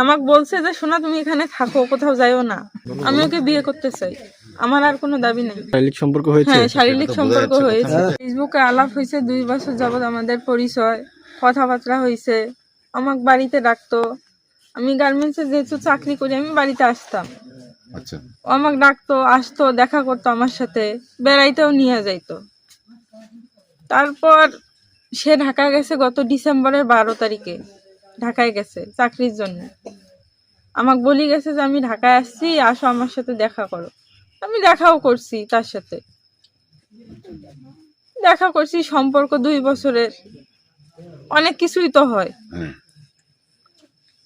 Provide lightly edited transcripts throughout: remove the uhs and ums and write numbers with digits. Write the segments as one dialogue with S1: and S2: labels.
S1: আমাকে বলছে যে সোনা তুমি এখানে থাকো, কোথাও যাইও না। আমি ওকে বিয়ে করতে চাই, আমার আর কোনো দাবি নেই।
S2: শারীরিক সম্পর্ক হয়েছে?
S1: হ্যাঁ, শারীরিক সম্পর্ক হয়েছে। ফেসবুকে আলাপ হয়েছে, 2 বছর যাবত আমাদের পরিচয়, কথাবার্তা হয়েছে। আমাকে বাড়িতে ডাকতো, আমি গার্মেন্টসে যেহেতু চাকরি করি আমি বাড়িতে আসতাম।
S3: আচ্ছা,
S1: ও আমাকে ডাকতো, আসতো, দেখা করতো আমার সাথে, বেড়াইতেও নিয়ে যাইতো। তারপর সে ঢাকা গেছে গত ডিসেম্বরের 12 তারিখে, ঢাকায় গেছে চাকরির জন্য। আমাকে বলি গেছে যে আমি ঢাকায় আসছি, আসো আমার সাথে দেখা করো। আমি দেখাও করছি, তার সাথে দেখা করছি, সম্পর্ক 2 বছরের, অনেক কিছুই তো হয়।
S3: হ্যাঁ।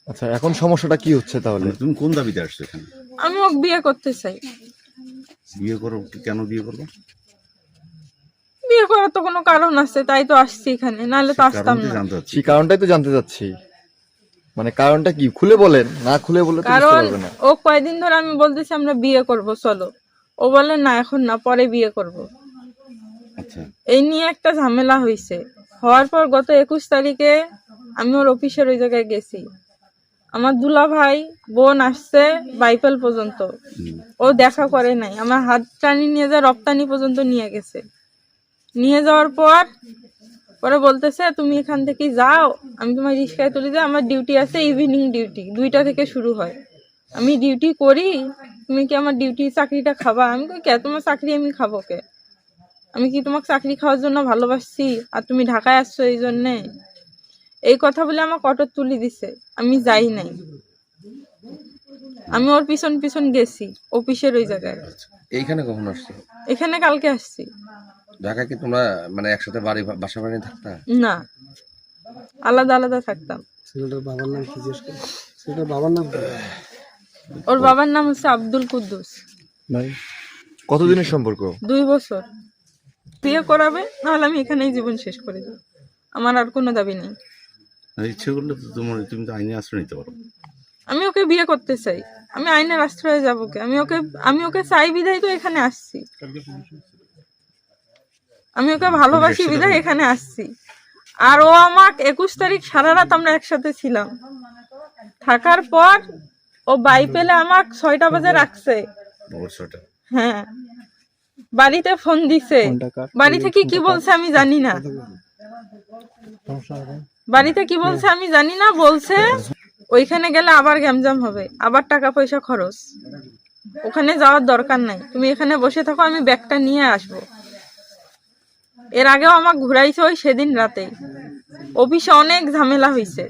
S2: আচ্ছা, এখন সমস্যাটা কি হচ্ছে তাহলে?
S3: তুমি কোন দাবিতে আসছো এখানে?
S1: আমি ওকে বিয়ে করতে চাই।
S3: বিয়ে করো? কেন বিয়ে করবো?
S1: বিয়ে করার তো কোনো কারণ আছে, তাই তো আসছি এখানে, নাহলে তো আসতাম
S3: কারণটা
S1: না।
S3: জানতে চাচ্ছি।
S2: সেই কারণটাই তো জানতে চাচ্ছি, মানে কারণটা কি খুলে বলেন, না খুলে বলে তো বুঝতে
S1: কারণ
S2: পারবে না।
S1: ও কয়দিন ধরে আমি বলতেছি আমরা বিয়ে করব, চলো। ও বলে না, এখন না, পরে বিয়ে করব।
S3: আচ্ছা,
S1: এই নিয়ে একটা ঝামেলা হয়েছে। হওয়ার পর গত 21 তারিখে আমি ওর অফিসের ওই জায়গায় গেছি। আমার দুলা ভাই বোন আসছে বাইপেল পর্যন্ত, ও দেখা করে নাই। আমার হাত টানি নিয়ে যা রপ্তানি পর্যন্ত নিয়ে গেছে। নিয়ে যাওয়ার পর পরে বলতেছে তুমি এখান থেকে যাও, আমি তোমার রিক্সায় তুলে দিই, আমার ডিউটি আছে, ইভিনিং ডিউটি 2টা থেকে শুরু হয়। আমি ডিউটি করি, তুমি কি আমার ডিউটি চাকরিটা খাবা? আমি কই কে, তোমার চাকরি আমি খাবো কে? আমি কি তোমাকে চাকরি খাওয়ার জন্য ভালোবাসছি আর তুমি ঢাকায় আসছো এই জন্যে? এই কথা বলে আমার কটর তুলি দিছে, আমি যাই নাই। আমি ওর পিছন পিছন গেছি অফিসের ওই জায়গায়।
S4: এইখানে কখন আসছো?
S1: এখানে কালকে আসছি।
S4: ঢাকায় কি তোমরা মানে একসাথে বাসা বাড়ি থাকতা?
S1: না, আলাদা আলাদা থাকতাম।
S5: ছেলেটার বাবার নাম কি? ছেলেটার বাবার নাম কি?
S1: ওর বাবার নাম হচ্ছে আব্দুল কুদ্দুস।
S2: ভাই, কতদিনের সম্পর্ক?
S1: 2 বছর। বিয়ে করাবে, নাহলে আমি এখানেই জীবন শেষ করে দেব। আমার আর কোনো দাবি নেই।
S3: ইচ্ছে করলে তো তুমি তো আইনে আশ্রয় নিতে পারো।
S1: আমি ওকে বিয়ে করতে চাই, আমি আইনের আশ্রয়ে যাবো কে? আমি ওকে চাই বিধায় তো এখানে আসছি। আমি ওকে ভালোবাসি বিধায় এখানে আসছি। আর ও আমাকে 21 তারিখ সারা রাত আমরা একসাথে ছিলাম। থাকার পর ও বাইপেলে আমাকে 6টা বাজে রাখছে।
S3: অবশ্যটা
S1: হ্যাঁ, বাড়িতে ফোন দিছে। বাড়ি থেকে কি বলছে আমি জানি না, বাড়িতে কি বলছে আমি জানি না। বলছে ওইখানে গেলে আবার গ্যামজাম হবে, আবার টাকা পয়সা খরচ, ওখানে যাওয়ার দরকার নাই, তুমি এখানে বসে থাকো, আমি ব্যাগটা নিয়ে আসবো। এর আগেও আমাকে ঘুরাইছে ওই সেদিন রাতে। অফিসে অনেক ঝামেলা হয়েছে।